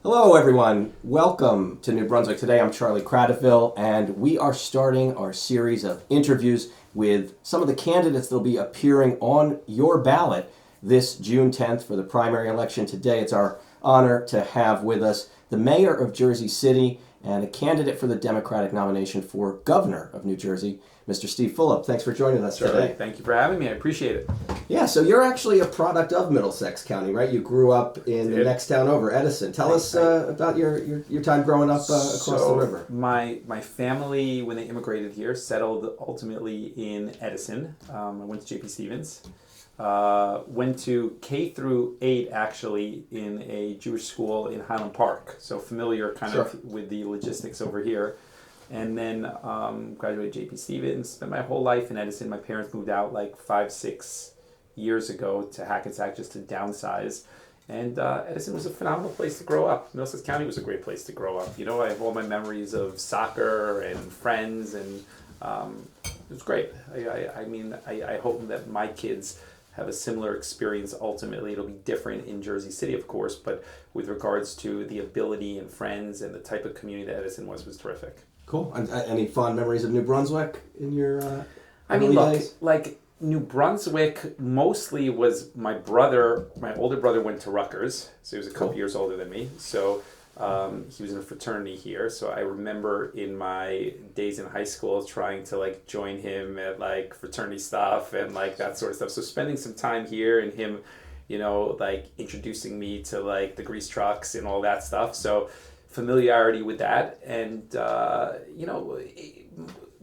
Hello, everyone. Welcome to New Brunswick. Today, I'm Charlie Cradaville, and we are starting our series of interviews with some of the candidates that will be appearing on your ballot this June 10th for the primary election. Today, it's our honor to have with us the mayor of Jersey City and a candidate for the Democratic nomination for governor of New Jersey, Mr. Steve Fulop. Thanks for joining us today. Thank you for having me. I appreciate it. Yeah, so you're actually a product of Middlesex County, right? You grew up in the next town over, Edison. Tell us about your time growing up across the river. My family, when they immigrated here, settled ultimately in Edison. I went to J.P. Stevens. Went to K through 8 actually in a Jewish school in Highland Park. So familiar kind of with the logistics over here. And then graduated J.P. Stevens. Spent my whole life in Edison. My parents moved out like 5-6 years ago to Hackensack just to downsize. And Edison was a phenomenal place to grow up. Middlesex County was a great place to grow up. You know, I have all my memories of soccer and friends, and it was great. I hope that my kids have a similar experience. Ultimately, it'll be different in Jersey City, of course, but with regards to the ability and friends and the type of community that Edison was terrific. Cool. And any fond memories of New Brunswick in your days? Like New Brunswick mostly was my older brother went to Rutgers, so he was a couple years older than me. So he was in a fraternity here. So I remember in my days in high school trying to like join him at like fraternity stuff and like that sort of stuff. So spending some time here and him, you know, like introducing me to like the grease trucks and all that stuff. So familiarity with that. And,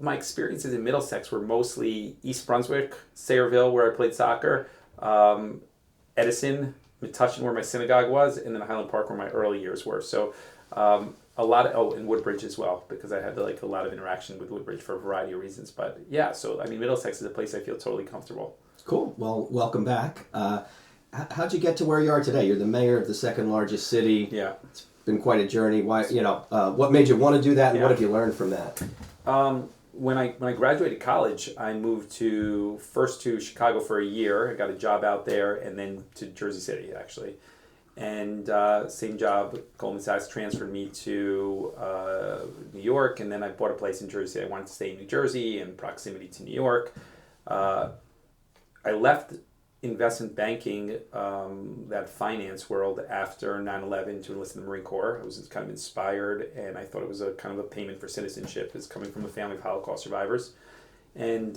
my experiences in Middlesex were mostly East Brunswick, Sayreville, where I played soccer, Edison, Metuchen, where my synagogue was, and then Highland Park, where my early years were. So and Woodbridge as well, because I had like a lot of interaction with Woodbridge for a variety of reasons. But yeah, so I mean, Middlesex is a place I feel totally comfortable. Cool. Well, welcome back. How'd you get to where you are today? You're the mayor of the second largest city. Yeah. It's been quite a journey. Why? What made you want to do that, and what have you learned from that? When I graduated college, I moved first to Chicago for a year. I got a job out there, and then to Jersey City, actually. And same job, Goldman Sachs transferred me to New York, and then I bought a place in Jersey City. I wanted to stay in New Jersey and proximity to New York. I left investment banking, that finance world after 9/11 to enlist in the Marine Corps. I was kind of inspired, and I thought it was a kind of a payment for citizenship as coming from a family of Holocaust survivors. And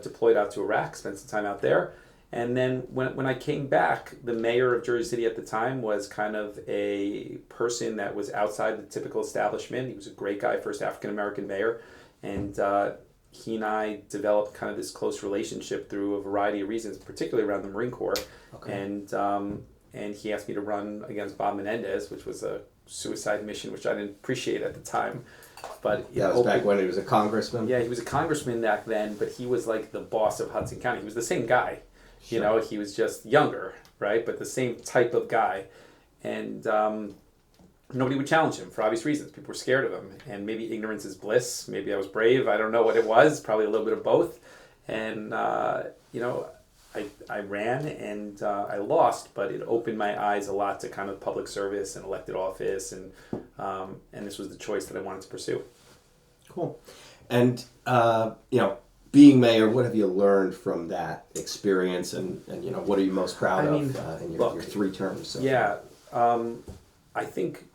deployed out to Iraq, spent some time out there. And then when I came back, the mayor of Jersey City at the time was kind of a person that was outside the typical establishment. He was a great guy, first African-American mayor. And he and I developed kind of this close relationship through a variety of reasons, particularly around the Marine Corps. Okay. And he asked me to run against Bob Menendez, which was a suicide mission, which I didn't appreciate at the time. But that was back when he was a congressman? Yeah, he was a congressman back then, but he was like the boss of Hudson County. He was the same guy. Sure. You know, he was just younger, right? But the same type of guy. And nobody would challenge him for obvious reasons. People were scared of him, and maybe ignorance is bliss. Maybe I was brave. I don't know what it was. Probably a little bit of both. And I ran and I lost, but it opened my eyes a lot to kind of public service and elected office, and this was the choice that I wanted to pursue. Cool. And being mayor, what have you learned from that experience, and what are you most proud of in your 3 terms? So yeah, I think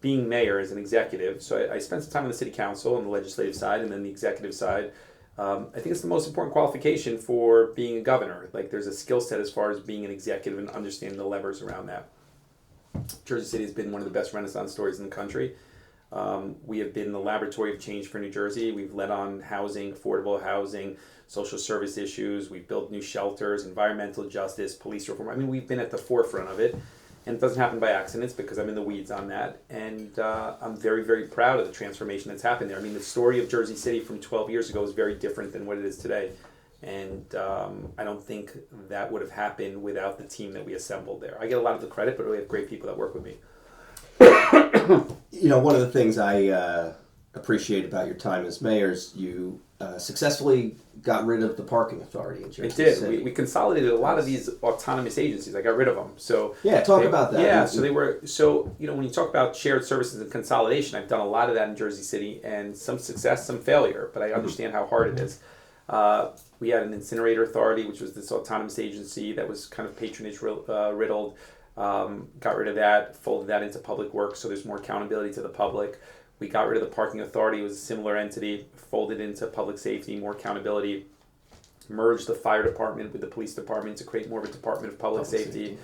being mayor as an executive, so I spent some time on the city council on the legislative side and then the executive side. I think it's the most important qualification for being a governor. Like, there's a skill set as far as being an executive and understanding the levers around that. Jersey City has been one of the best Renaissance stories in the country. We have been the laboratory of change for New Jersey. We've led on housing, affordable housing, social service issues. We've built new shelters, environmental justice, police reform. I mean, we've been at the forefront of it. And it doesn't happen by accident. It's because I'm in the weeds on that. And I'm very, very proud of the transformation that's happened there. I mean, the story of Jersey City from 12 years ago is very different than what it is today. And I don't think that would have happened without the team that we assembled there. I get a lot of the credit, but we have great people that work with me. One of the things I appreciate about your time as mayor is you successfully got rid of the parking authority in Jersey It did. City. We consolidated a lot of these autonomous agencies. I got rid of them. So Yeah, talk about that. Yeah, so they were when you talk about shared services and consolidation, I've done a lot of that in Jersey City, and some success, some failure. But I understand how hard it is. We had an incinerator authority, which was this autonomous agency that was kind of patronage riddled. Got rid of that, folded that into public works, so there's more accountability to the public. We got rid of the parking authority. It was a similar entity, folded into public safety, more accountability. Merged the fire department with the police department to create more of a department of public safety.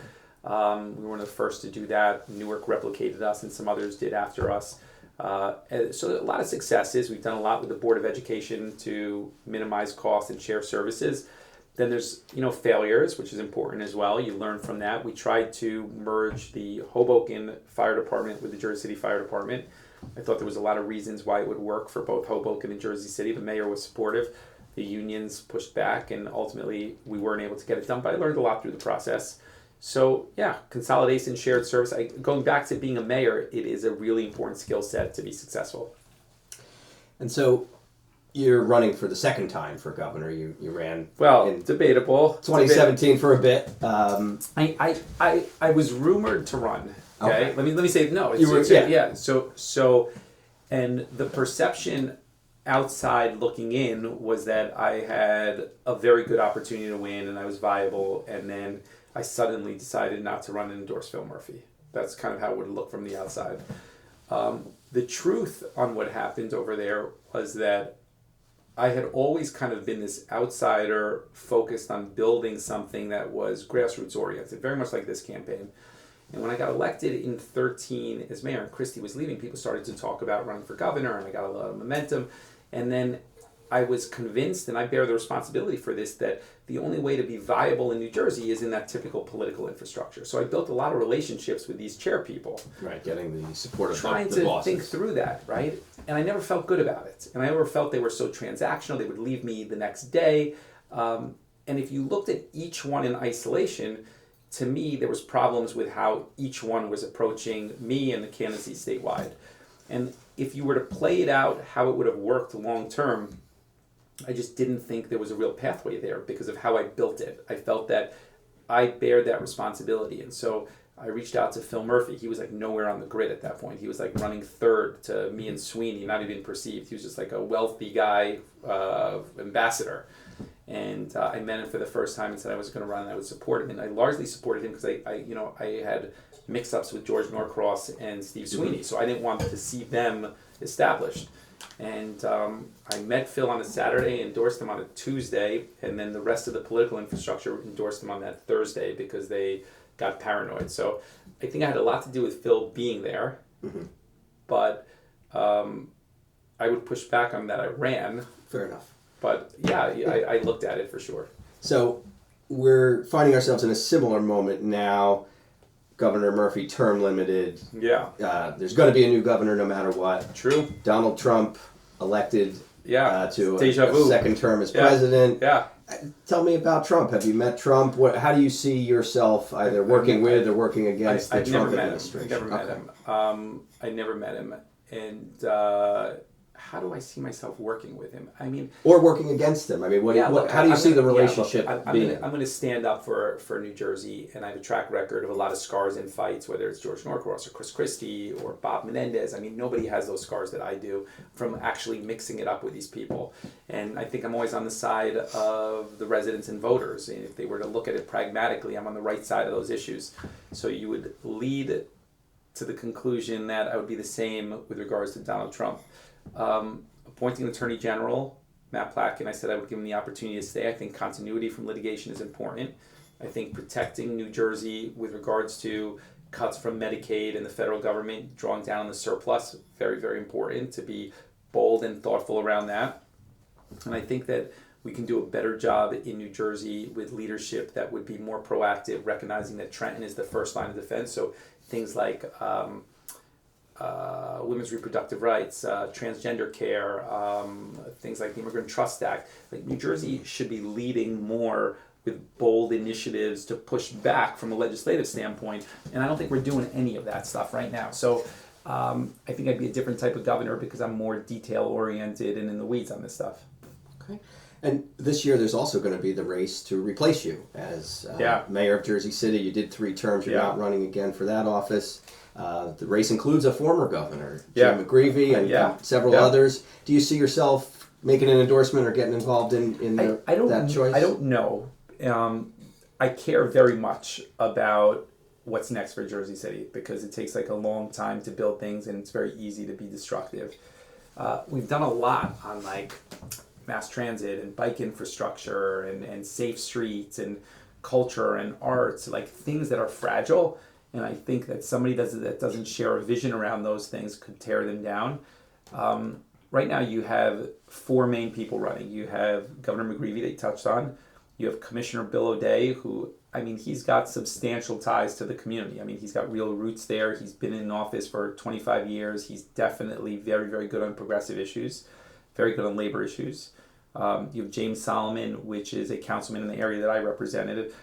We were one of the first to do that. Newark replicated us, and some others did after us. So a lot of successes. We've done a lot with the Board of Education to minimize costs and share services. Then there's failures, which is important as well. You learn from that. We tried to merge the Hoboken Fire Department with the Jersey City Fire Department. I thought there was a lot of reasons why it would work for both Hoboken and Jersey City. The mayor was supportive. The unions pushed back, and ultimately we weren't able to get it done. But I learned a lot through the process. So yeah, consolidation, shared service. Going back to being a mayor, it is a really important skill set to be successful. And so you're running for the second time for governor. You ran in debatable 2017 for a bit. I was rumored to run. Okay, let me say no. And the perception outside looking in was that I had a very good opportunity to win and I was viable, and then I suddenly decided not to run and endorse Phil Murphy. That's kind of how it would look from the outside. The truth on what happened over there was that I had always kind of been this outsider focused on building something that was grassroots oriented, very much like this campaign. And when I got elected in 2013 as mayor and Christie was leaving, people started to talk about running for governor, and I got a lot of momentum. And then I was convinced, and I bear the responsibility for this, that the only way to be viable in New Jersey is in that typical political infrastructure. So I built a lot of relationships with these chair people. Right, getting the support of trying the to bosses. think through that, right? And I never felt good about it. And I never felt they were so transactional. They would leave me the next day. And if you looked at each one in isolation, to me, there was problems with how each one was approaching me and the candidacy statewide. And if you were to play it out how it would have worked long term, I just didn't think there was a real pathway there because of how I built it. I felt that I bared that responsibility. And so I reached out to Phil Murphy. He was like nowhere on the grid at that point. He was like running third to me and Sweeney, not even perceived. He was just like a wealthy guy, ambassador. And I met him for the first time and said I was going to run and I would support him. And I largely supported him because I had mix-ups with George Norcross and Steve Sweeney. So I didn't want to see them established. And I met Phil on a Saturday, endorsed him on a Tuesday, and then the rest of the political infrastructure endorsed him on that Thursday because they got paranoid. So I think I had a lot to do with Phil being there, but I would push back on that. I ran. Fair enough. But yeah, I looked at it for sure. So we're finding ourselves in a similar moment now. Governor Murphy term limited. Yeah. There's going to be a new governor no matter what. True. Donald Trump elected to a second term as president. Yeah. Tell me about Trump. Have you met Trump? How do you see yourself either working with or working against the Trump administration? I've never met him. I never met him. And how do I see myself working with him? I mean, or working against him. I mean, how do you see the relationship being? I'm going to stand up for New Jersey, and I have a track record of a lot of scars in fights, whether it's George Norcross or Chris Christie or Bob Menendez. I mean, nobody has those scars that I do from actually mixing it up with these people. And I think I'm always on the side of the residents and voters. And if they were to look at it pragmatically, I'm on the right side of those issues. So you would lead to the conclusion that I would be the same with regards to Donald Trump. Appointing an Attorney General, Matt Platkin, I said I would give him the opportunity to stay. I think continuity from litigation is important. I think protecting New Jersey with regards to cuts from Medicaid and the federal government, drawing down on the surplus, very, very important to be bold and thoughtful around that. And I think that we can do a better job in New Jersey with leadership that would be more proactive, recognizing that Trenton is the first line of defense. So things like women's reproductive rights, transgender care, things like the Immigrant Trust Act. Like New Jersey should be leading more with bold initiatives to push back from a legislative standpoint, and I don't think we're doing any of that stuff right now. So I think I'd be a different type of governor because I'm more detail oriented and in the weeds on this stuff. Okay. And this year there's also going to be the race to replace you as mayor of Jersey City. You did 3 terms. You're not running again for that office. The race includes a former governor, Jim McGreevey, and several others. Do you see yourself making an endorsement or getting involved in that choice? I don't know. I care very much about what's next for Jersey City because it takes like a long time to build things and it's very easy to be destructive. We've done a lot on like mass transit and bike infrastructure and safe streets and culture and arts, like things that are fragile. And I think that somebody that doesn't share a vision around those things could tear them down. Right now you have 4 main people running. You have Governor McGreevey that you touched on. You have Commissioner Bill O'Day, who, I mean, he's got substantial ties to the community. I mean, he's got real roots there. He's been in office for 25 years. He's definitely very, very good on progressive issues, very good on labor issues. You have James Solomon, which is a councilman in the area that I represented.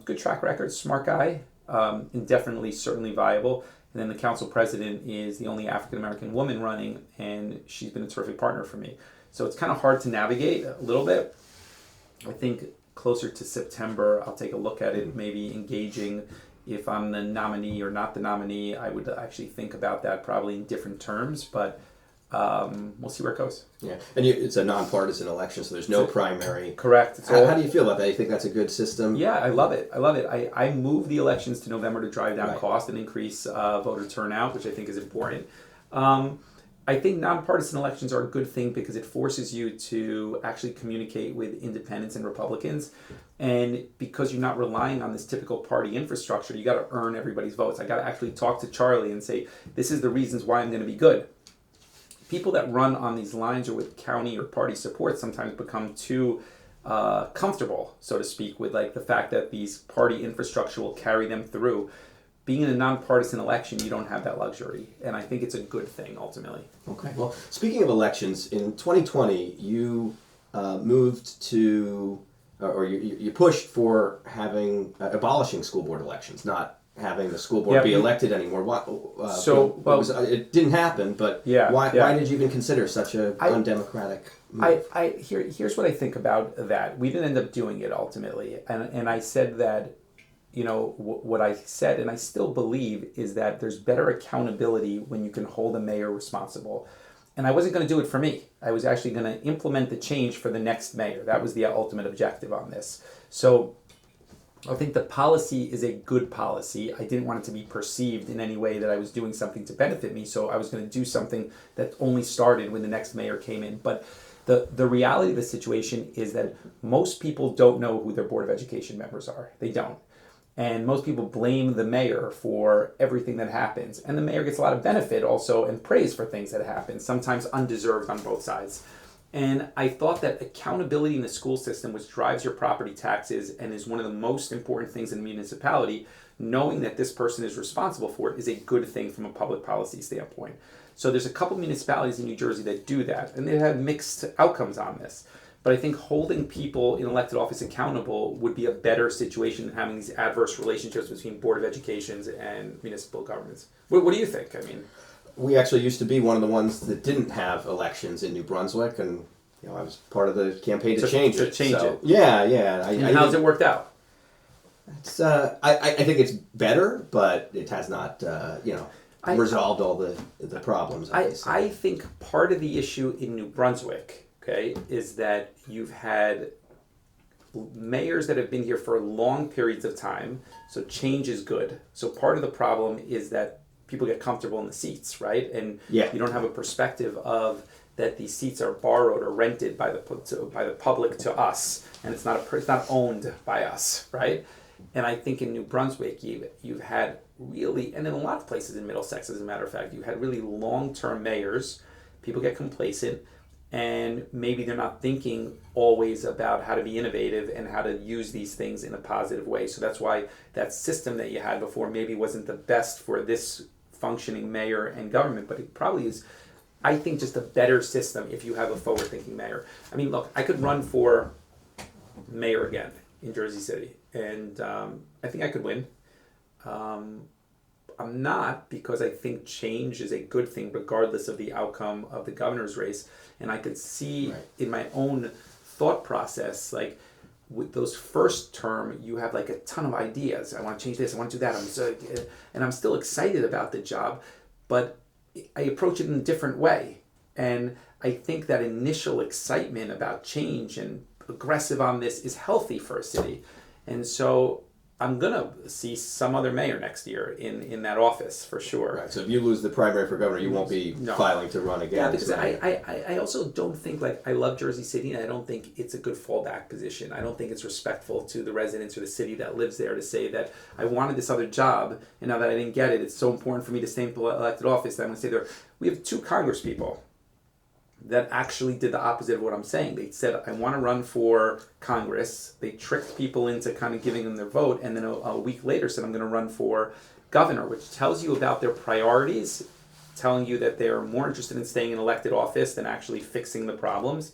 Good track record, smart guy, and definitely, certainly viable. And then the council president is the only African-American woman running, and she's been a terrific partner for me. So it's kind of hard to navigate a little bit. I think closer to September, I'll take a look at it, maybe engaging if I'm the nominee or not the nominee. I would actually think about that probably in different terms, but we'll see where it goes. Yeah, and it's a nonpartisan election, so there's no primary. Correct. How do you feel about that? You think that's a good system? Yeah, I love it. I moved the elections to November to drive down cost and increase voter turnout, which I think is important. I think nonpartisan elections are a good thing because it forces you to actually communicate with independents and Republicans. And because you're not relying on this typical party infrastructure, you got to earn everybody's votes. I got to actually talk to Charlie and say, this is the reasons why I'm going to be good. People that run on these lines or with county or party support sometimes become too comfortable, so to speak, with like the fact that these party infrastructure will carry them through. Being in a nonpartisan election, you don't have that luxury, and I think it's a good thing ultimately. Okay. Well, speaking of elections, in 2020, you moved to, or you pushed for abolishing school board elections, not having the school board be elected anymore. It didn't happen, but why did you even consider such a undemocratic move? Here's what I think about that. We didn't end up doing it ultimately, and I said that. You know, what I said, and I still believe, is that there's better accountability when you can hold a mayor responsible. And I wasn't going to do it for me. I was actually going to implement the change for the next mayor. That was the ultimate objective on this. So I think the policy is a good policy. I didn't want it to be perceived in any way that I was doing something to benefit me. So I was going to do something that only started when the next mayor came in. But the reality of the situation is that most people don't know who their Board of Education members are. They don't. And most people blame the mayor for everything that happens. And the mayor gets a lot of benefit also and praise for things that happen, sometimes undeserved on both sides. And I thought that accountability in the school system, which drives your property taxes and is one of the most important things in the municipality, knowing that this person is responsible for it is a good thing from a public policy standpoint. So there's a couple municipalities in New Jersey that do that, and they have mixed outcomes on this. But I think holding people in elected office accountable would be a better situation than having these adverse relationships between Board of Educations and municipal governments. What do you think? I mean, we actually used to be one of the ones that didn't have elections in New Brunswick, and I was part of the campaign to change it. Yeah. And how's it worked out? It's I think it's better, but it has not resolved all the problems. I think part of the issue in New Brunswick, is that you've had mayors that have been here for long periods of time, so change is good. So part of the problem is that people get comfortable in the seats, right? And you don't have a perspective of that these seats are borrowed or rented by the public to us, and it's not owned by us, right? And I think in New Brunswick, you've had really, and in a lot of places in Middlesex, as a matter of fact, you've had really long-term mayors. People get complacent. And maybe they're not thinking always about how to be innovative and how to use these things in a positive way. So that's why that system that you had before maybe wasn't the best for this functioning mayor and government, but it probably is, I think, just a better system if you have a forward-thinking mayor. I mean, look, I could run for mayor again in Jersey City, and I think I could win. I'm not, because I think change is a good thing regardless of the outcome of the governor's race. And I could see in my own thought process, like with those first term, you have like a ton of ideas. I want to change this. I want to do that. And I'm still excited about the job, but I approach it in a different way. And I think that initial excitement about change and aggressive on this is healthy for a city. And so I'm going to see some other mayor next year in that office for sure. Right. So if you lose the primary for governor, you won't be filing to run again. Yeah, because I also don't think, like, I love Jersey City, and I don't think it's a good fallback position. I don't think it's respectful to the residents or the city that lives there to say that I wanted this other job, and now that I didn't get it, it's so important for me to stay in elected office that I'm going to stay there. We have 2 congresspeople that actually did the opposite of what I'm saying. They said, I want to run for Congress. They tricked people into kind of giving them their vote, and then a week later said, I'm going to run for governor, which tells you about their priorities, telling you that they're more interested in staying in elected office than actually fixing the problems.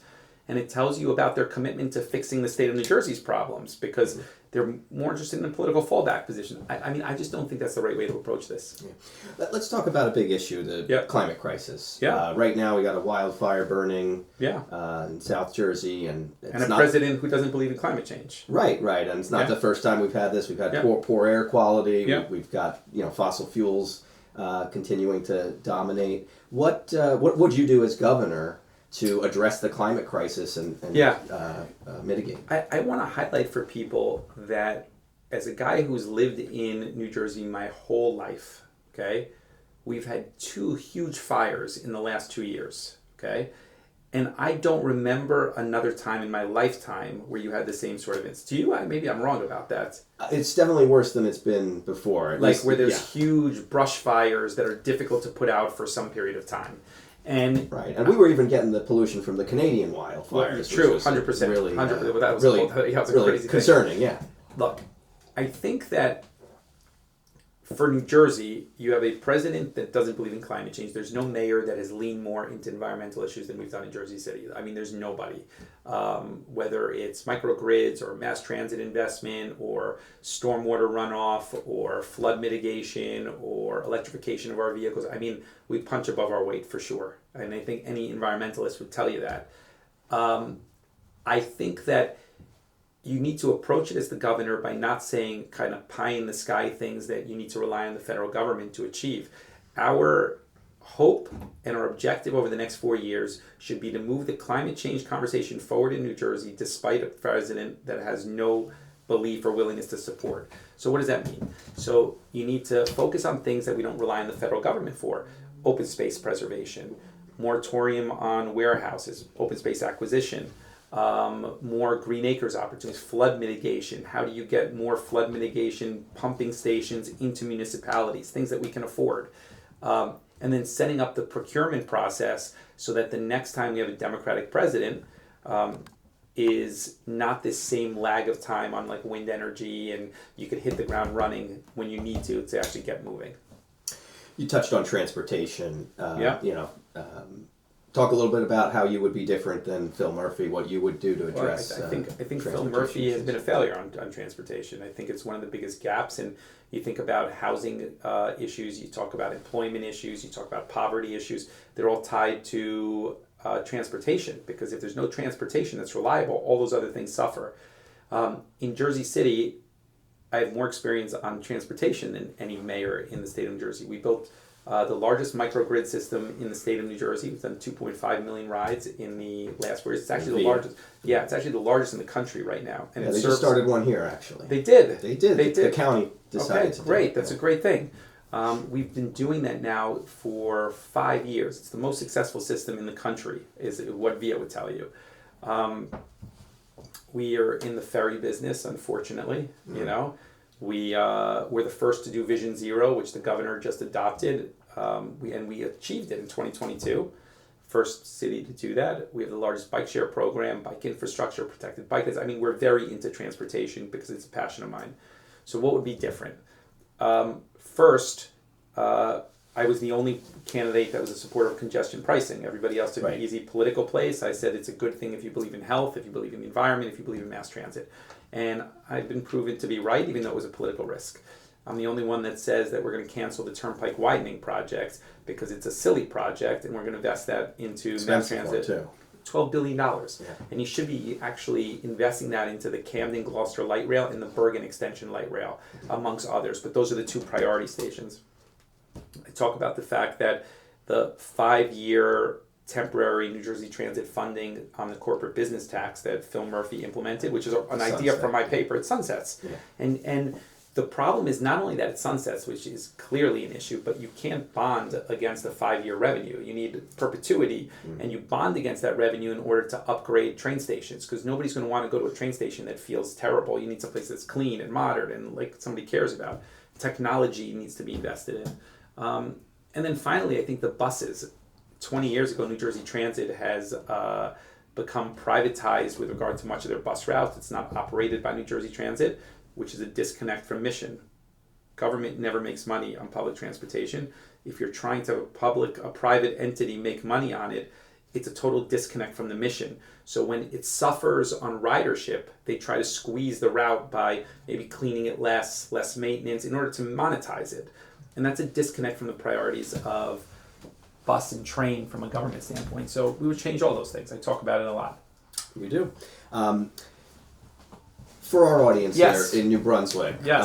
And it tells you about their commitment to fixing the state of New Jersey's problems, because they're more interested in a political fallback position. I mean, I just don't think that's the right way to approach this. Yeah. Let's talk about a big issue, the climate crisis. Yeah. Right now we got a wildfire burning in South Jersey. And a president who doesn't believe in climate change. Right. And it's not the first time we've had this. We've had poor air quality. Yeah. We've got fossil fuels continuing to dominate. What would you do as governor to address the climate crisis and mitigate? I want to highlight for people that as a guy who's lived in New Jersey my whole life, okay, we've had 2 huge fires in the last 2 years, okay? And I don't remember another time in my lifetime where you had the same sort of incident. Do you? Maybe I'm wrong about that. It's definitely worse than it's been before. Like where there's huge brush fires that are difficult to put out for some period of time. And we were even getting the pollution from the Canadian wildfires. True, 100%. Really, 100%. That was really crazy concerning. thing. Look, I think that for New Jersey, you have a president that doesn't believe in climate change. There's no mayor that has leaned more into environmental issues than we've done in Jersey City. I mean, there's nobody. Whether it's microgrids or mass transit investment or stormwater runoff or flood mitigation or electrification of our vehicles. I mean, we punch above our weight for sure. And I think any environmentalist would tell you that. I think that you need to approach it as the governor by not saying kind of pie in the sky things that you need to rely on the federal government to achieve. Our hope and our objective over the next 4 years should be to move the climate change conversation forward in New Jersey despite a president that has no belief or willingness to support. So what does that mean? So you need to focus on things that we don't rely on the federal government for. Open space preservation, moratorium on warehouses, open space acquisition, more green acres opportunities, flood mitigation. How do you get more flood mitigation pumping stations into municipalities, things that we can afford? And then setting up the procurement process so that the next time we have a Democratic president is not this same lag of time on like wind energy, and you could hit the ground running when you need to actually get moving. You touched on transportation. Talk a little bit about how you would be different than Phil Murphy, what you would do to address. I think Phil Murphy has been a failure on transportation. I think it's one of the biggest gaps. And you think about housing issues, you talk about employment issues, you talk about poverty issues. They're all tied to transportation, because if there's no transportation that's reliable, all those other things suffer. In Jersey City, I have more experience on transportation than any mayor in the state of New Jersey. We built the largest microgrid system in the state of New Jersey. We've done 2.5 million rides in the last 4 years. It's actually the largest. Yeah, it's actually the largest in the country right now. And they just started one here, actually. They did. The county decided to great. That's a great thing. We've been doing that now for 5 years. It's the most successful system in the country, is what VIA would tell you. We are in the ferry business, unfortunately. You know, we're the first to do Vision Zero, which the governor just adopted. We achieved it in 2022. First city to do that. We have the largest bike share program, bike infrastructure, protected bike lanes. I mean, we're very into transportation because it's a passion of mine. So what would be different? First, I was the only candidate that was a supporter of congestion pricing. Everybody else took an easy political place. I said it's a good thing if you believe in health, if you believe in the environment, if you believe in mass transit. And I've been proven to be right, even though it was a political risk. I'm the only one that says that we're going to cancel the Turnpike widening project because it's a silly project, and we're going to invest that into mass transit. Too. $12 billion. Yeah. And you should be actually investing that into the Camden Gloucester Light Rail and the Bergen Extension Light Rail, amongst others. But those are the two priority stations. I talk about the fact that the 5-year temporary New Jersey Transit funding on the corporate business tax that Phil Murphy implemented, which is an idea from my paper, it sunsets. Yeah. And the problem is not only that it sunsets, which is clearly an issue, but you can't bond against the 5-year revenue. You need perpetuity, and you bond against that revenue in order to upgrade train stations, because nobody's going to want to go to a train station that feels terrible. You need someplace that's clean and modern and like somebody cares about. Technology needs to be invested in. And then finally, I think the buses. 20 years ago, New Jersey Transit has become privatized with regard to much of their bus routes. It's not operated by New Jersey Transit, which is a disconnect from mission. Government never makes money on public transportation. If you're trying to a private entity make money on it, it's a total disconnect from the mission. So when it suffers on ridership, they try to squeeze the route by maybe cleaning it less maintenance in order to monetize it. And that's a disconnect from the priorities of bus and train from a government standpoint. So we would change all those things. I talk about it a lot. We do. For our audience Yes. here in New Brunswick, Yes.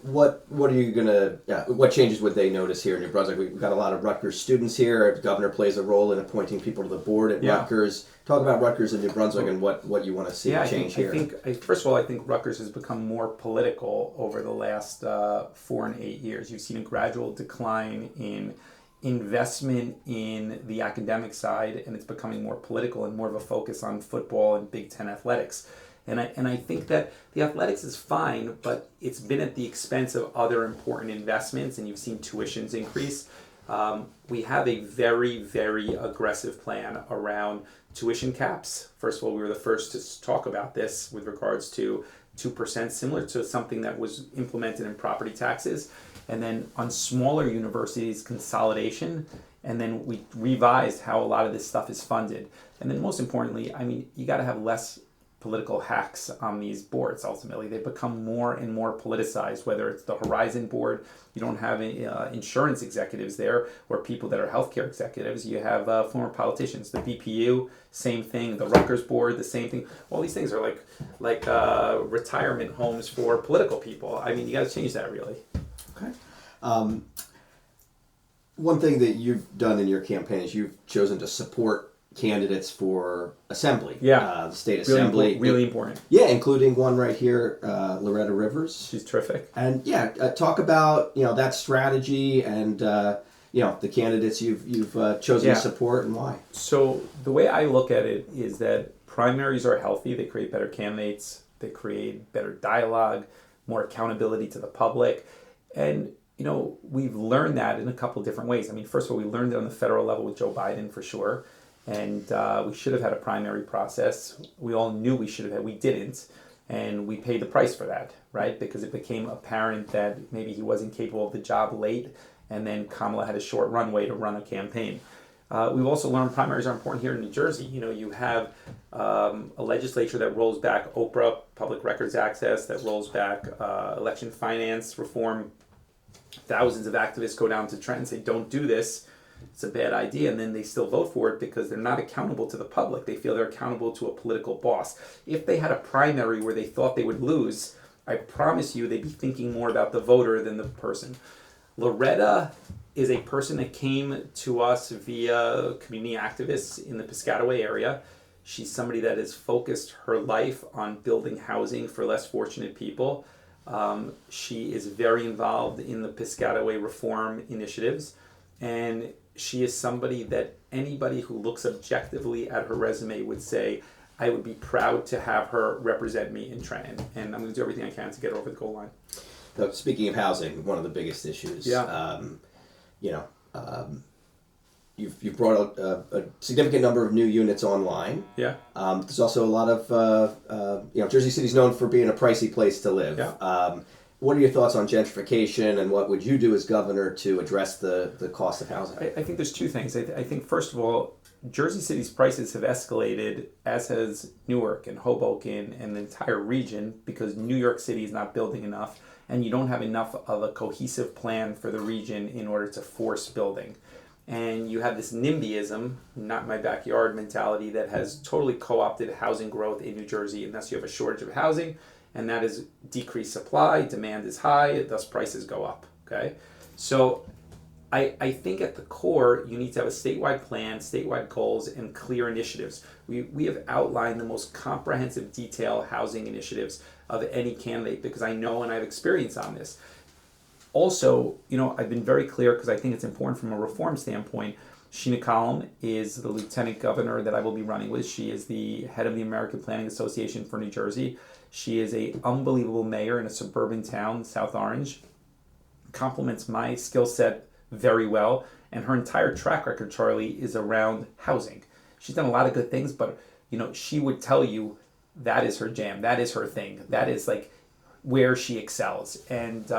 what are you gonna? What changes would they notice here in New Brunswick? We've got a lot of Rutgers students here. The governor plays a role in appointing people to the board at Rutgers. Talk about Rutgers and New Brunswick and what you want to see change here. First of all, I think Rutgers has become more political over the last 4 and 8 years. You've seen a gradual decline in investment in the academic side, and it's becoming more political and more of a focus on football and Big Ten athletics. And I think that the athletics is fine, but it's been at the expense of other important investments, and you've seen tuitions increase. We have a very, very aggressive plan around tuition caps. First of all, we were the first to talk about this with regards to 2%, similar to something that was implemented in property taxes. And then on smaller universities, consolidation, and then we revised how a lot of this stuff is funded. And then most importantly, you got to have less political hacks on these boards. Ultimately, they become more and more politicized, whether it's the Horizon board. You don't have insurance executives there or people that are healthcare executives. You have former politicians. The BPU, same thing. The Rutgers board, the same thing. All these things are like retirement homes for political people. You got to change that, really. Okay. One thing that you've done in your campaign is you've chosen to support candidates for assembly. Yeah. The state assembly. Really important. Yeah, including one right here, Loretta Rivers. She's terrific. And talk about that strategy and the candidates you've chosen to support and why. So the way I look at it is that primaries are healthy. They create better candidates. They create better dialogue, more accountability to the public. And, we've learned that in a couple of different ways. First of all, we learned it on the federal level with Joe Biden for sure. And we should have had a primary process. We all knew we should have had. We didn't. And we paid the price for that, right? Because it became apparent that maybe he wasn't capable of the job late. And then Kamala had a short runway to run a campaign. We've also learned primaries are important here in New Jersey. You have a legislature that rolls back Oprah, public records access, that rolls back election finance reform. Thousands of activists go down to Trent and say, don't do this. It's a bad idea. And then they still vote for it because they're not accountable to the public. They feel they're accountable to a political boss. If they had a primary where they thought they would lose, I promise you they'd be thinking more about the voter than the person. Loretta is a person that came to us via community activists in the Piscataway area. She's somebody that has focused her life on building housing for less fortunate people. She is very involved in the Piscataway reform initiatives, and she is somebody that anybody who looks objectively at her resume would say, I would be proud to have her represent me in Trenton, and I'm going to do everything I can to get her over the goal line. So speaking of housing, one of the biggest issues. You've brought a significant number of new units online. Yeah. There's also a lot of Jersey City's known for being a pricey place to live. Yeah. What are your thoughts on gentrification, and what would you do as governor to address the cost of housing? I think there's two things. I think, first of all, Jersey City's prices have escalated, as has Newark and Hoboken and the entire region, because New York City is not building enough, and you don't have enough of a cohesive plan for the region in order to force building. and you have this NIMBYism, not my backyard mentality, that has totally co-opted housing growth in New Jersey, and thus you have a shortage of housing, and that is decreased supply, demand is high, thus prices go up, okay? So I think at the core, you need to have a statewide plan, statewide goals, and clear initiatives. We have outlined the most comprehensive detail housing initiatives of any candidate because I know and I have experience on this. Also, I've been very clear because I think it's important from a reform standpoint. Sheena Collin is the lieutenant governor that I will be running with. She is the head of the American Planning Association for New Jersey. She is an unbelievable mayor in a suburban town, South Orange. Complements my skill set very well, and her entire track record, Charlie, is around housing. She's done a lot of good things, but she would tell you that is her jam, that is her thing, that is like where she excels. And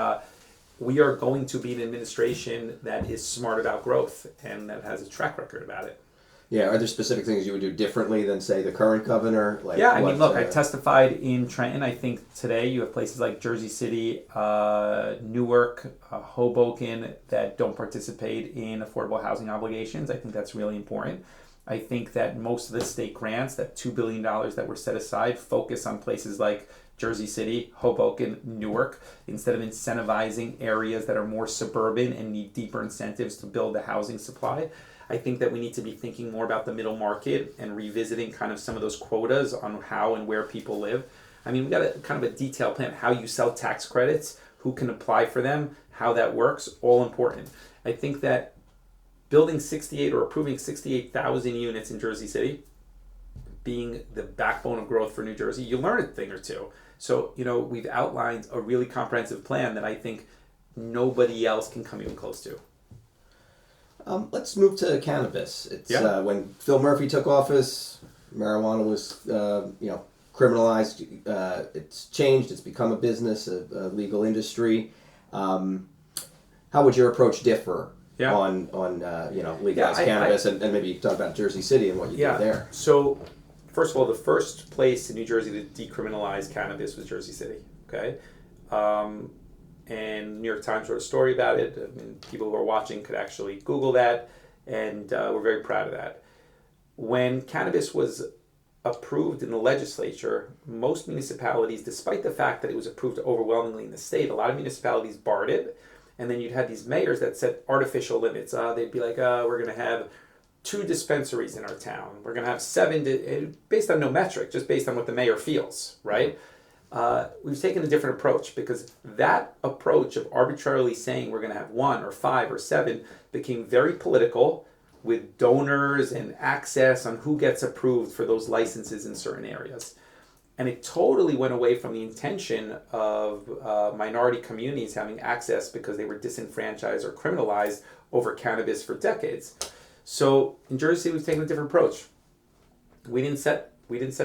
we are going to be an administration that is smart about growth and that has a track record about it. Yeah, are there specific things you would do differently than, say, the current governor? Look, I testified in Trenton. I think today you have places like Jersey City, Newark, Hoboken that don't participate in affordable housing obligations. I think that's really important. I think that most of the state grants, that $2 billion that were set aside, focus on places like Jersey City, Hoboken, Newark, instead of incentivizing areas that are more suburban and need deeper incentives to build the housing supply. I think that we need to be thinking more about the middle market and revisiting kind of some of those quotas on how and where people live. I mean, we got a kind of a detailed plan, how you sell tax credits, who can apply for them, how that works, all important. I think that building 68 or approving 68,000 units in Jersey City, being the backbone of growth for New Jersey, you learn a thing or two. So, we've outlined a really comprehensive plan that I think nobody else can come even close to. Let's move to cannabis. It's when Phil Murphy took office, marijuana was criminalized. It's changed. It's become a business, a legal industry. How would your approach differ on legalized cannabis, and maybe talk about Jersey City and what you did there? So, first of all, the first place in New Jersey to decriminalize cannabis was Jersey City. Okay. And New York Times wrote a story about it. I mean, people who are watching could actually Google that, and we're very proud of that. When cannabis was approved in the legislature, most municipalities, despite the fact that it was approved overwhelmingly in the state, a lot of municipalities barred it, and then you'd have these mayors that set artificial limits. They'd be like, we're going to have 2 dispensaries in our town. We're going to have 7, based on no metric, just based on what the mayor feels, right? We've taken a different approach because that approach of arbitrarily saying we're going to have 1 or 5 or 7 became very political with donors and access on who gets approved for those licenses in certain areas. And it totally went away from the intention of minority communities having access because they were disenfranchised or criminalized over cannabis for decades. So in Jersey, we've taken a different approach. We didn't set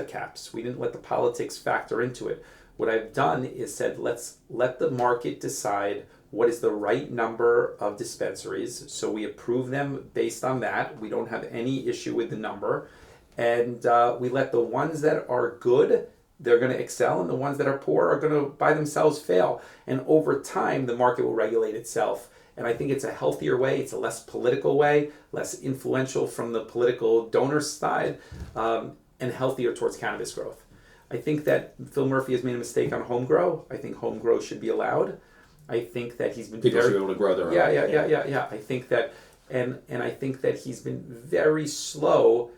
caps. We didn't let the politics factor into it. What I've done is said, let's let the market decide what is the right number of dispensaries. So we approve them based on that. We don't have any issue with the number. And we let the ones that are good, they're going to excel, and the ones that are poor are going to by themselves fail. And over time, the market will regulate itself. And I think it's a healthier way. It's a less political way, less influential from the political donor side, and healthier towards cannabis growth. I think that Phil Murphy has made a mistake on home grow. I think home grow should be allowed. I think that he's been people should be able to grow their own. Yeah. I think that, and I think that he's been very slow.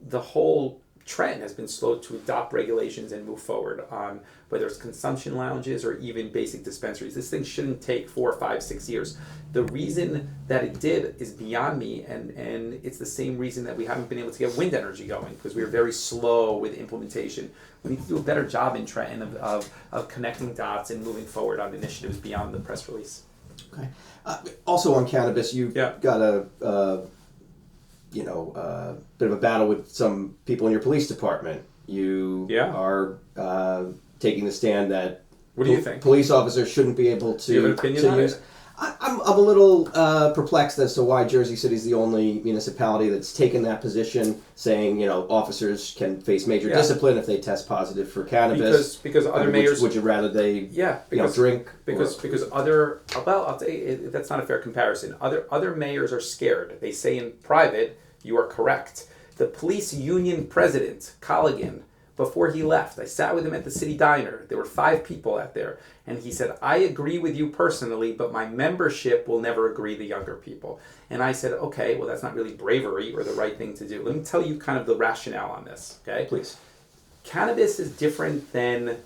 The whole trend has been slow to adopt regulations and move forward on whether it's consumption lounges or even basic dispensaries. This thing shouldn't take 4, 5, 6 years. The reason that it did is beyond me, and it's the same reason that we haven't been able to get wind energy going, because we were very slow with implementation. We need to do a better job in Trenton of connecting dots and moving forward on initiatives beyond the press release. Okay. Also on cannabis, you've got a bit of a battle with some people in your police department. You are taking the stand that what do you think? Police officers shouldn't be able to, do you have an opinion on use it? I'm a little perplexed as to why Jersey City is the only municipality that's taken that position, saying officers can face major discipline if they test positive for cannabis. Because other mayors would you rather they drink because other I'll tell you, that's not a fair comparison. Other mayors are scared. They say in private, you are correct. The police union president, Colligan, before he left, I sat with him at the city diner. There were 5 people out there. And he said, I agree with you personally, but my membership will never agree, the younger people. And I said, okay, well, that's not really bravery or the right thing to do. Let me tell you kind of the rationale on this, okay? Please. Cannabis is different than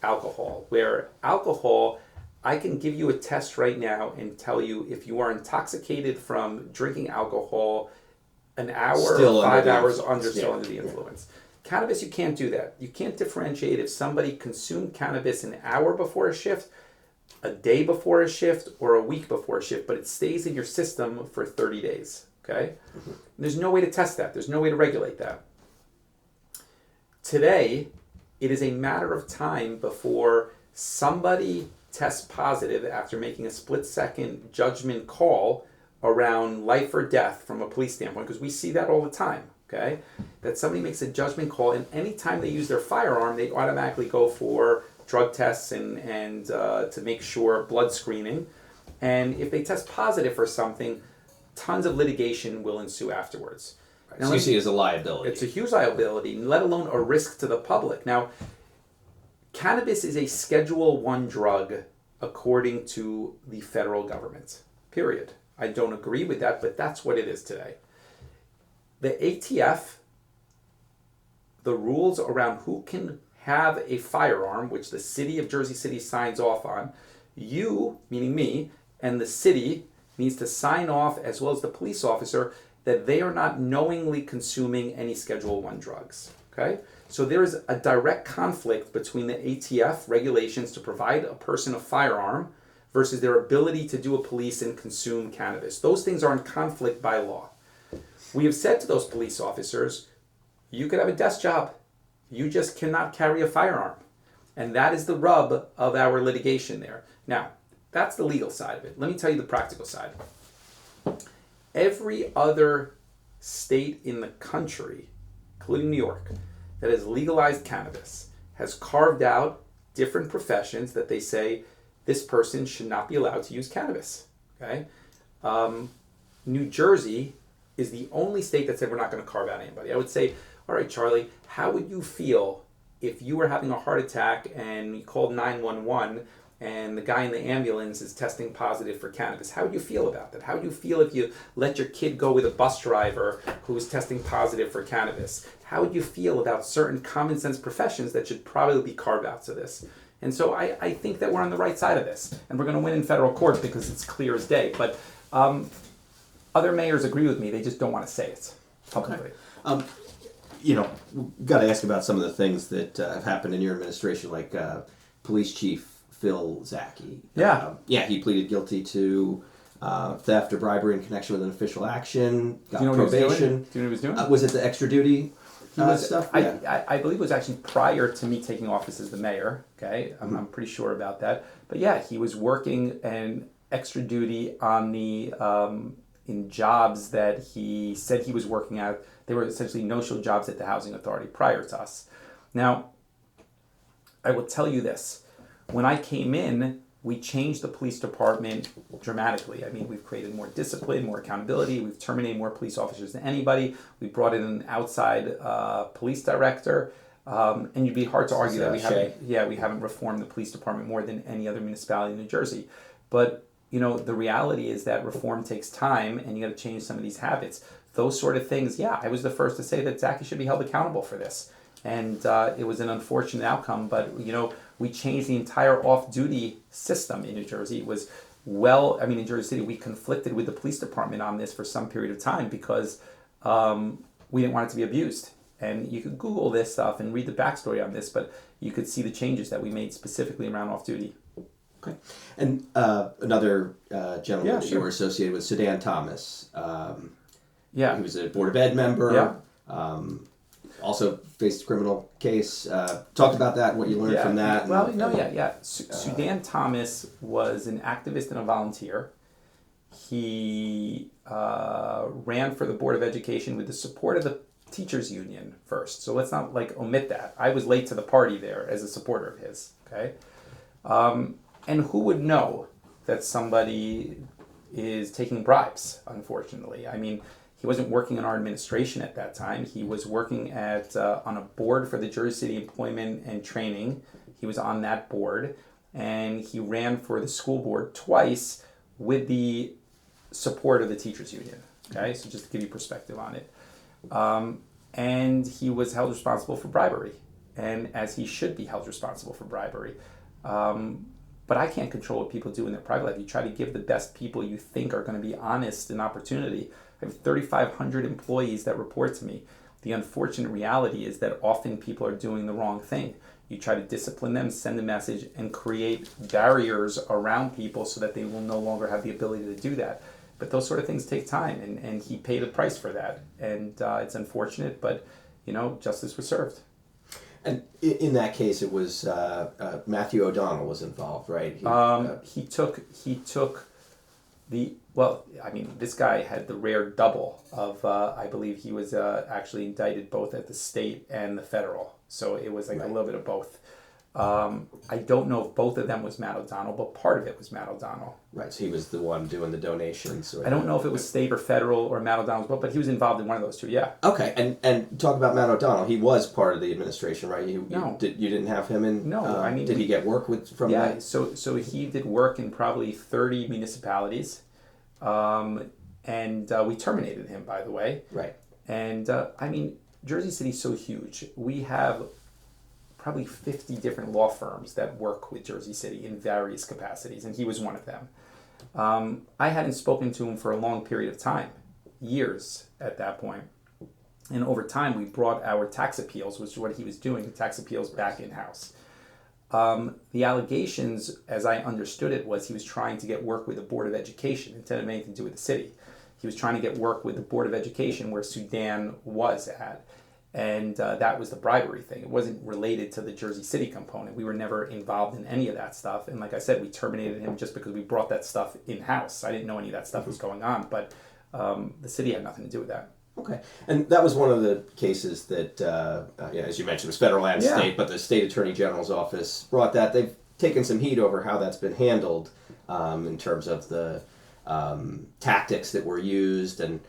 alcohol, where alcohol, I can give you a test right now and tell you if you are intoxicated from drinking alcohol an hour still or 5 hours still under the influence. Cannabis, you can't do that. You can't differentiate if somebody consumed cannabis an hour before a shift, a day before a shift, or a week before a shift, but it stays in your system for 30 days, okay? Mm-hmm. There's no way to test that. There's no way to regulate that. Today, it is a matter of time before somebody tests positive after making a split-second judgment call around life or death from a police standpoint, because we see that all the time. Okay, that somebody makes a judgment call, and anytime they use their firearm, they automatically go for drug tests and to make sure blood screening. And if they test positive for something, tons of litigation will ensue afterwards. Right. So you see it as a liability. It's a huge liability, let alone a risk to the public. Now, cannabis is a Schedule I drug according to the federal government, period. I don't agree with that, but that's what it is today. The ATF, the rules around who can have a firearm, which the city of Jersey City signs off on, you, meaning me, and the city needs to sign off, as well as the police officer, that they are not knowingly consuming any Schedule I drugs. Okay? So there is a direct conflict between the ATF regulations to provide a person a firearm versus their ability to do a police and consume cannabis. Those things are in conflict by law. We have said to those police officers, you could have a desk job. You just cannot carry a firearm. And that is the rub of our litigation there. Now, that's the legal side of it. Let me tell you the practical side. Every other state in the country, including New York, that has legalized cannabis has carved out different professions that they say this person should not be allowed to use cannabis. Okay? New Jersey is the only state that said we're not going to carve out anybody. I would say, all right, Charlie, how would you feel if you were having a heart attack and you called 911 and the guy in the ambulance is testing positive for cannabis? How would you feel about that? How would you feel if you let your kid go with a bus driver who is testing positive for cannabis? How would you feel about certain common sense professions that should probably be carved out to this? And so I think that we're on the right side of this, and we're going to win in federal court because it's clear as day. But other mayors agree with me. They just don't want to say it publicly. Okay. We've got to ask about some of the things that have happened in your administration, like Police Chief Phil Zaki. Yeah. He pleaded guilty to theft or bribery in connection with an official action, got Do you know probation. What he was doing? Do you know what he was doing? Was it the extra duty stuff? I believe it was actually prior to me taking office as the mayor. Okay, I'm pretty sure about that. But yeah, he was working an extra duty on the in jobs that he said he was working at. They were essentially no-show jobs at the housing authority prior to us. Now, I will tell you this. When I came in, we changed the police department dramatically. I mean, we've created more discipline, more accountability. We've terminated more police officers than anybody. We brought in an outside police director. And you'd be hard to argue that we haven't reformed the police department more than any other municipality in New Jersey. But the reality is that reform takes time, and you got to change some of these habits. Those sort of things, I was the first to say that Zaki should be held accountable for this. And it was an unfortunate outcome, but, we changed the entire off-duty system in New Jersey. It was in Jersey City, we conflicted with the police department on this for some period of time because we didn't want it to be abused. And you could Google this stuff and read the backstory on this, but you could see the changes that we made specifically around off-duty. Okay. And another gentleman that you were associated with, Sudan Thomas. He was a Board of Ed member. Yeah. Also faced a criminal case. Talked about that, what you learned from that. Sudan Thomas was an activist and a volunteer. He ran for the Board of Education with the support of the teachers union first. So let's not omit that. I was late to the party there as a supporter of his. Okay, and who would know that somebody is taking bribes? Unfortunately, I mean, he wasn't working in our administration at that time. He was working on a board for the Jersey City Employment and Training. He was on that board, and he ran for the school board twice with the support of the teachers union. Okay, so just to give you perspective on it. And he was held responsible for bribery, and as he should be held responsible for bribery. But I can't control what people do in their private life. You try to give the best people you think are going to be honest an opportunity. I have 3,500 employees that report to me. The unfortunate reality is that often people are doing the wrong thing. You try to discipline them, send a message, and create barriers around people so that they will no longer have the ability to do that. But those sort of things take time, and he paid a price for that. And it's unfortunate, but justice was served. And in that case, it was Matthew O'Donnell was involved, right? He took this guy had the rare double of, I believe he was actually indicted both at the state and the federal. So it was like a little bit of both. I don't know if both of them was Matt O'Donnell, but part of it was Matt O'Donnell. Right, so he was the one doing the donations. I don't know if it was state or federal or Matt O'Donnell's, but he was involved in one of those two, yeah. Okay, and talk about Matt O'Donnell. He was part of the administration, right? You didn't have him in? No, did he get work from that? Yeah, so he did work in probably 30 municipalities, and we terminated him, by the way. Right. And, Jersey City's so huge. We have probably 50 different law firms that work with Jersey City in various capacities, and he was one of them. I hadn't spoken to him for a long period of time, years at that point. And over time, we brought our tax appeals, which is what he was doing, the tax appeals back in-house. The allegations, as I understood it, was he was trying to get work with the Board of Education. It didn't have anything to do with the city. He was trying to get work with the Board of Education where Sudan was at. And that was the bribery thing. It wasn't related to the Jersey City component. We were never involved in any of that stuff. And like I said, we terminated him just because we brought that stuff in-house. I didn't know any of that stuff was going on, but the city had nothing to do with that. Okay. And that was one of the cases that, as you mentioned, was federal and state, but the state attorney general's office brought that. They've taken some heat over how that's been handled in terms of the tactics that were used and...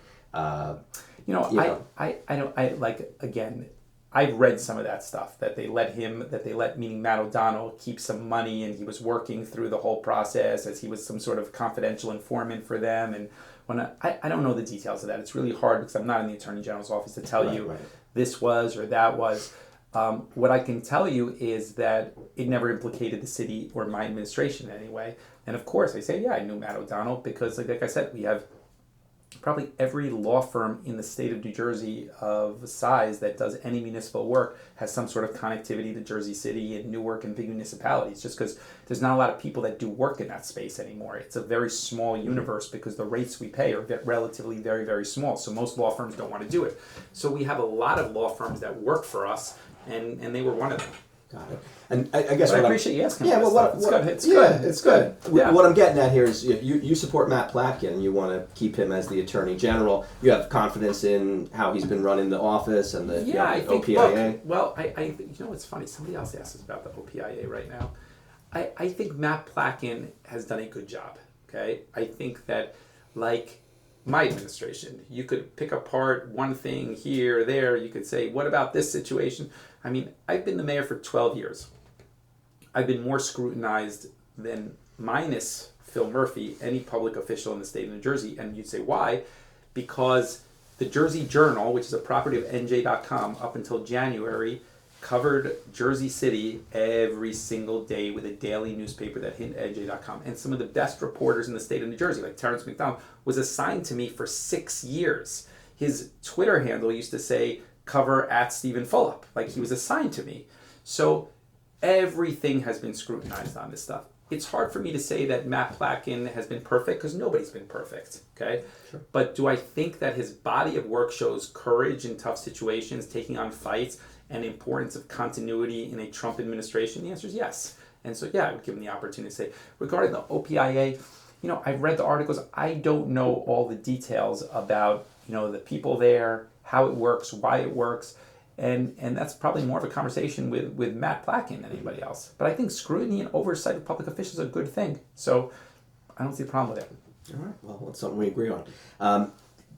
I've read some of that stuff that they let meaning Matt O'Donnell, keep some money, and he was working through the whole process as he was some sort of confidential informant for them. And I don't know the details of that. It's really hard because I'm not in the Attorney General's office to tell you this was or that was. What I can tell you is that it never implicated the city or my administration in any way. And of course, I say, I knew Matt O'Donnell because, like I said, we have probably every law firm in the state of New Jersey of size that does any municipal work has some sort of connectivity to Jersey City and Newark and big municipalities, just because there's not a lot of people that do work in that space anymore. It's a very small universe because the rates we pay are relatively very, very small. So most law firms don't want to do it. So we have a lot of law firms that work for us, and they were one of them. Got it. And I guess I appreciate you asking. Yeah, well, it's good. It's good. Yeah. What I'm getting at here is you support Matt Platkin and you want to keep him as the Attorney General. You have confidence in how he's been running the office and the I think, OPIA. I it's funny. Somebody else asked us about the OPIA right now. I think Matt Platkin has done a good job. Okay, I think that like my administration, you could pick apart one thing here or there. You could say, what about this situation? I mean, I've been the mayor for 12 years. I've been more scrutinized than, minus Phil Murphy, any public official in the state of New Jersey. And you'd say, why? Because the Jersey Journal, which is a property of NJ.com, up until January, covered Jersey City every single day with a daily newspaper that hit NJ.com. And some of the best reporters in the state of New Jersey, like Terrence McDonald, was assigned to me for 6 years. His Twitter handle used to say, cover at Stephen Fulop. Like, he was assigned to me. So everything has been scrutinized on this stuff. It's hard for me to say that Matt Platkin has been perfect because nobody's been perfect, okay? Sure. But do I think that his body of work shows courage in tough situations, taking on fights, and importance of continuity in a Trump administration? The answer is yes. And so, I would give him the opportunity to say, regarding the OPIA, I've read the articles. I don't know all the details about, the people there, how it works, why it works. And that's probably more of a conversation with Matt Plotkin than anybody else. But I think scrutiny and oversight of public officials is a good thing. So I don't see the problem with it. All right. Well, that's something we agree on.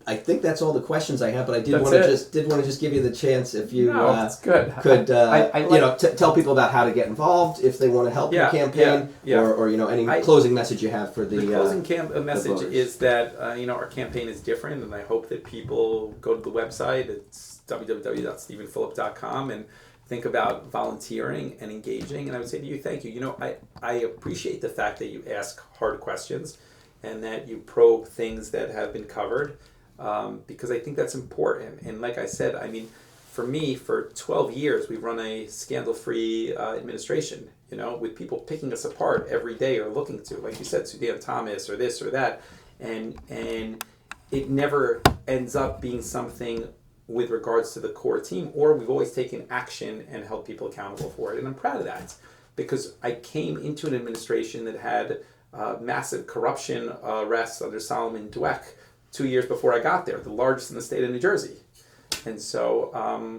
I think that's all the questions I have, but I did That's want to it. just give you the chance if you That's good. could I tell people about how to get involved if they want to help your campaign, or any closing message you have for the closing message voters. is that our campaign is different, and I hope that people go to the website. It's www.stephenfulop.com and think about volunteering and engaging. And I would say to you, thank you. I appreciate the fact that you ask hard questions and that you probe things that have been covered. Because I think that's important. And like I said, for me, for 12 years, we've run a scandal-free administration, with people picking us apart every day or looking to, like you said, Sudan Thomas or this or that. And it never ends up being something with regards to the core team, or we've always taken action and held people accountable for it. And I'm proud of that because I came into an administration that had massive corruption arrests under Solomon Dweck 2 years before I got there, the largest in the state of New Jersey. And so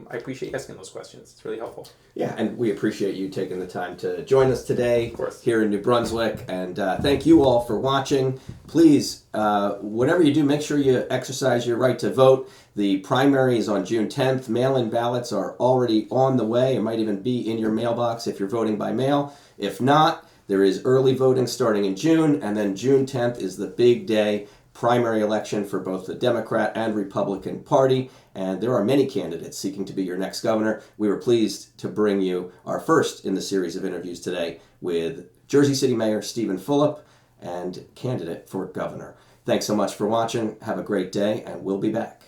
I appreciate you asking those questions. It's really helpful. Yeah, and we appreciate you taking the time to join us today Of course. here in New Brunswick. And thank you all for watching. Please, whatever you do, make sure you exercise your right to vote. The primary is on June 10th. Mail-in ballots are already on the way. It might even be in your mailbox if you're voting by mail. If not, there is early voting starting in June, and then June 10th is the big day. Primary election for both the Democrat and Republican Party, and there are many candidates seeking to be your next governor. We were pleased to bring you our first in the series of interviews today with Jersey City Mayor Stephen Fulop and candidate for governor. Thanks so much for watching. Have a great day, and we'll be back.